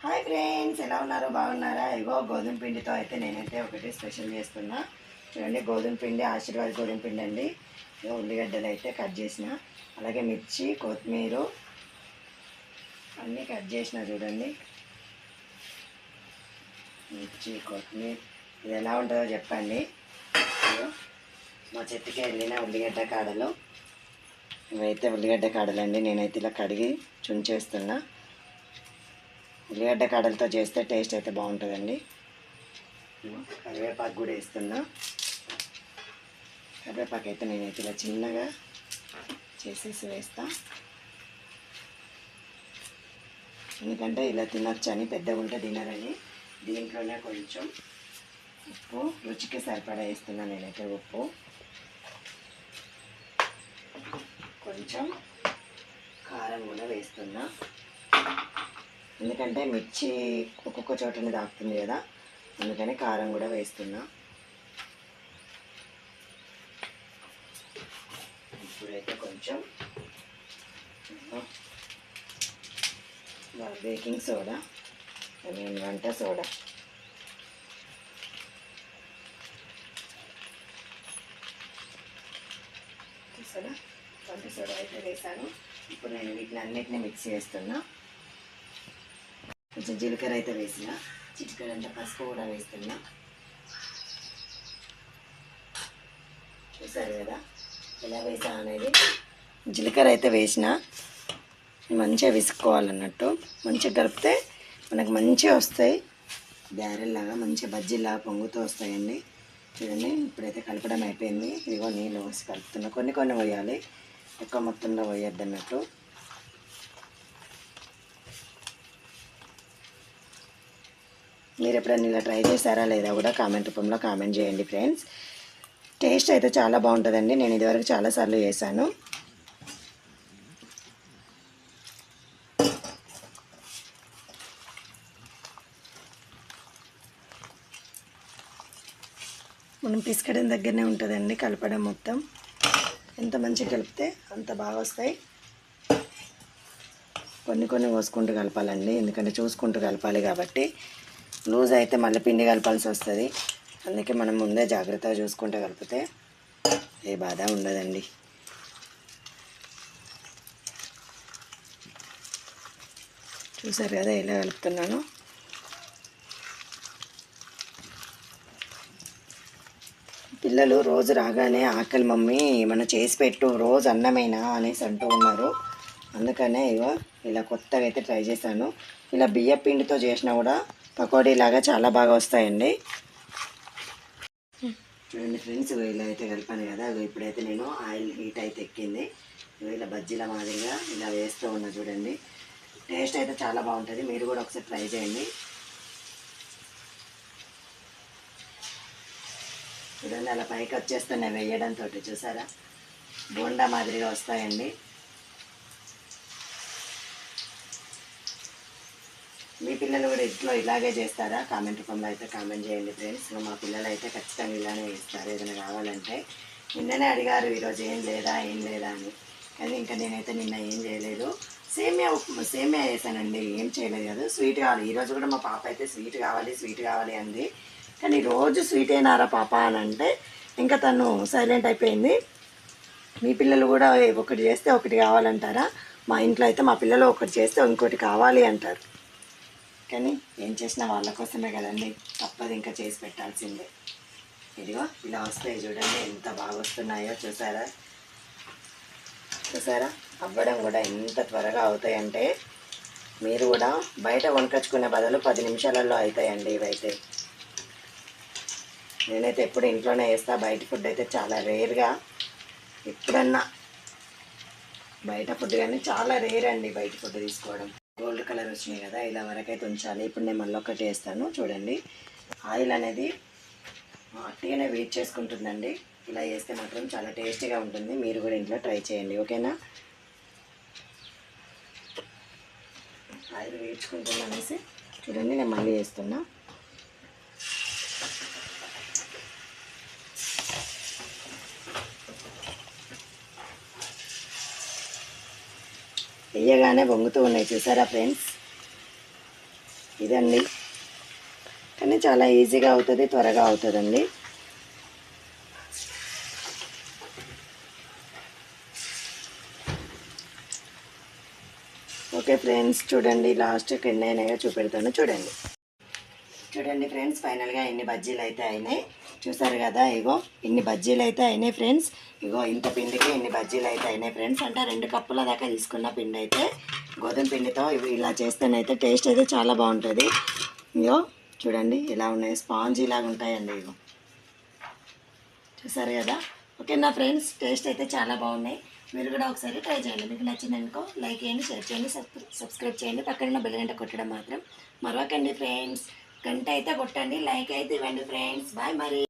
Hi friends, ఎలా ఉన్నారు? బాగున్నారా? ఇగో గోధుమ పిండితో అయితే నేనైతే ఒకటి స్పెషల్ చేస్తున్నా. చూడండి, గోధుమ పిండి, ఆశీర్వాద్ గోధుమ పిండి అండి. ఇగో ఉల్లిగడ్డలు అయితే కట్ చేసిన, అలాగే మిర్చి, కొత్తిమీర అన్నీ కట్ చేసిన. చూడండి, మిర్చి, కొత్తిమీర ఇది ఎలా ఉంటుందో చెప్పండి. మా చెట్టుకి వెళ్ళిన ఉల్లిగడ్డ కాడలు, ఇవైతే ఉల్లిగడ్డ కాడలండి. నేనైతే ఇలా కడిగి చుంచేస్తున్నా. ఉల్లిగడ్డ కాడలతో చేస్తే టేస్ట్ అయితే బాగుంటుందండి. కరివేపాకు కూడా వేస్తున్నా. కరివేపాకు అయితే నేనైతే ఇలా చిన్నగా చేసేసి వేస్తా, ఎందుకంటే ఇలా తినొచ్చని, పెద్దగా ఉంటే తినరని. దీంట్లోనే కొంచెం ఉప్పు, రుచికి సరిపడా వేస్తున్నా నేనైతే ఉప్పు, కొంచెం కారం కూడా వేస్తున్నా. ఎందుకంటే మిర్చి ఒక్కొక్క చోటని తాకుతుంది కదా, అందుకని కారం కూడా వేస్తున్నా. ఇప్పుడైతే కొంచెం బేకింగ్ సోడా, వంట సోడా, చూసారా, వంట సోడా అయితే వేసాను. ఇప్పుడు నేను వీటిని అన్నిటిని మిక్స్ చేస్తున్నా. కొంచెం జీలకర్ర అయితే వేసిన, చిటికెడంత పసుపు కూడా వేస్తున్నా. చూసారు కదా ఎలా వేసా అనేది. జీలకర్ర అయితే వేసిన, మంచిగా విసుక్కోవాలన్నట్టు. మంచిగా కలిపితే మనకు మంచిగా వస్తాయి, గారెల్లాగా మంచిగా బజ్జీలాగా పొంగుతూ వస్తాయండి. చూడండి, ఇప్పుడైతే కలపడం అయిపోయింది. ఇదిగో నీళ్ళు పోసి కలుపుతున్నా. కొన్ని కొన్ని పోయాలి, ఎక్కువ మొత్తంలో పోయొద్దు అన్నట్టు. మీరు ఎప్పుడైనా ఇలా ట్రై చేశారా లేదా కూడా కామెంట్ రూపంలో కామెంట్ చేయండి ఫ్రెండ్స్. టేస్ట్ అయితే చాలా బాగుంటుందండి. నేను ఇదివరకు చాలాసార్లు చేశాను. మనం పిసకడం దగ్గరనే ఉంటుందండి కలపడం మొత్తం. ఎంత మంచిగా కలిపితే అంత బాగా వస్తాయి. కొన్ని కొన్ని పోసుకుంటూ కలపాలండి, ఎందుకంటే చూసుకుంటూ కలపాలి కాబట్టి. లూజ్ అయితే మళ్ళీ పిండి కలపాల్సి వస్తుంది. అందుకే మనం ముందే జాగ్రత్తగా చూసుకుంటూ కలిపితే ఏ బాధ ఉండదండి. చూసారు కదా ఎలా కలుపుతున్నాను. పిల్లలు రోజు రాగానే ఆకలి మమ్మీ ఏమన్నా చేసి పెట్టు, రోజు అన్నమేనా అనేసి అంటూ ఉన్నారు. అందుకనే ఇగో ఇలా కొత్తగా అయితే ట్రై చేశాను. ఇలా బియ్య పిండితో చేసినా కూడా పకోడీలాగా చాలా బాగా వస్తాయండి. చూడండి ఫ్రెండ్స్, ఇలా అయితే కలిపాను కదా. ఇప్పుడైతే నేను ఆయిల్ హీట్ అయితే ఎక్కింది. ఇలా బజ్జీల మాదిరిగా ఇలా వేస్తూ ఉన్నా. చూడండి, టేస్ట్ అయితే చాలా బాగుంటుంది. మీరు కూడా ఒకసారి ట్రై చేయండి. చూడండి, అలా పైకి వచ్చేస్తున్నాయి వేయడంతో. చూసారా, బోండా మాదిరిగా వస్తాయండి. మీ పిల్లలు కూడా ఇంట్లో ఇలాగే చేస్తారా? కామెంట్ రూపంలో అయితే కామెంట్ చేయండి ఫ్రెండ్స్. మా పిల్లలు అయితే ఖచ్చితంగా ఇలానే ఇస్తారు ఏదైనా కావాలంటే. నిన్ననే అడిగారు ఈరోజు ఏం లేదా అని, కానీ ఇంకా నేనైతే నిన్న ఏం చేయలేదు. సేమియా వేసానండి, ఏం చేయలేదు కదా. స్వీట్ కావాలి ఈరోజు కూడా. మా పాప అయితే స్వీట్ కావాలి అంది. కానీ రోజు స్వీట్ అయినారా పాప అని అంటే ఇంకా తను సైలెంట్ అయిపోయింది. మీ పిల్లలు కూడా ఒకటి చేస్తే ఒకటి కావాలంటారా? మా ఇంట్లో అయితే మా పిల్లలు ఒకటి చేస్తే ఇంకోటి కావాలి అంటారు. కానీ ఏం చేసినా వాళ్ళ కోసమే కదండి, తప్పదు, ఇంకా చేసి పెట్టాల్సిందే. ఇదిగో ఇలా వస్తాయి. చూడండి ఎంత బాగా వస్తున్నాయో. చూసారా అవ్వడం కూడా ఎంత త్వరగా అవుతాయంటే, మీరు కూడా బయట కొనుకొచ్చుకునే బదులు 10 నిమిషాలలో అవుతాయండి ఇవైతే. నేనైతే ఎప్పుడు ఇంట్లోనే వేస్తా. బయట ఫుడ్ అయితే చాలా రేర్గా, ఎప్పుడన్నా బయట ఫుడ్, కానీ చాలా రేర్ అండి బయట ఫుడ్ తీసుకోవడం. గోల్డ్ కలర్ వచ్చినాయి కదా, ఇలా వరకైతే ఉంచాలి. ఇప్పుడు నేను మళ్ళీ ఒకటి వేస్తాను. చూడండి, ఆయిల్ అనేది అట్టిగానే వెయిట్ చేసుకుంటుందండి. ఇలా చేస్తే మాత్రం చాలా టేస్టీగా ఉంటుంది. మీరు కూడా ఇంట్లో ట్రై చేయండి, ఓకేనా? ఆయిల్ వేయించుకుంటున్నా అనేసి చూడండి, నేను మళ్ళీ వేస్తున్నా. వేయగానే వంగుతూ ఉన్నాయి. చూసారా ఫ్రెండ్స్, ఇదండి. కానీ చాలా ఈజీగా అవుతుంది, త్వరగా అవుతుందండి. ఓకే ఫ్రెండ్స్, చూడండి లాస్ట్కి ఎన్ని అయినాయో చూపెడతాను. చూడండి ఫ్రెండ్స్, ఫైనల్గా ఎన్ని బజ్జీలు అయితే అయినాయి చూసారు కదా. ఇగో ఇన్ని బజ్జీలు అయితే అయినాయి ఫ్రెండ్స్. ఇగో ఇంత పిండికి ఇన్ని బజ్జీలు అయితే అయినాయి ఫ్రెండ్స్. అంటే 2 కప్పుల దాకా తీసుకున్న పిండి అయితే గోధుమ పిండితో ఇవి ఇలా చేస్తేనైతే టేస్ట్ అయితే చాలా బాగుంటుంది. ఇగో చూడండి ఎలా ఉన్నాయి, స్పాంజీ లాగా ఉంటాయండి. ఇగో చూసారు కదా. ఓకేనా ఫ్రెండ్స్, టేస్ట్ అయితే చాలా బాగున్నాయి. మీరు కూడా ఒకసారి ట్రై చేయండి. మీకు నచ్చిందనుకో లైక్ చేయండి, షేర్ చేయండి, సబ్స్క్రైబ్ చేయండి. పక్కన బెల్ గంట కొట్టడం మాత్రం మరవకండి ఫ్రెండ్స్. గంట అయితే కొట్టండి, లైక్ అయితే ఇవ్వండి ఫ్రెండ్స్. బాయ్ మరి.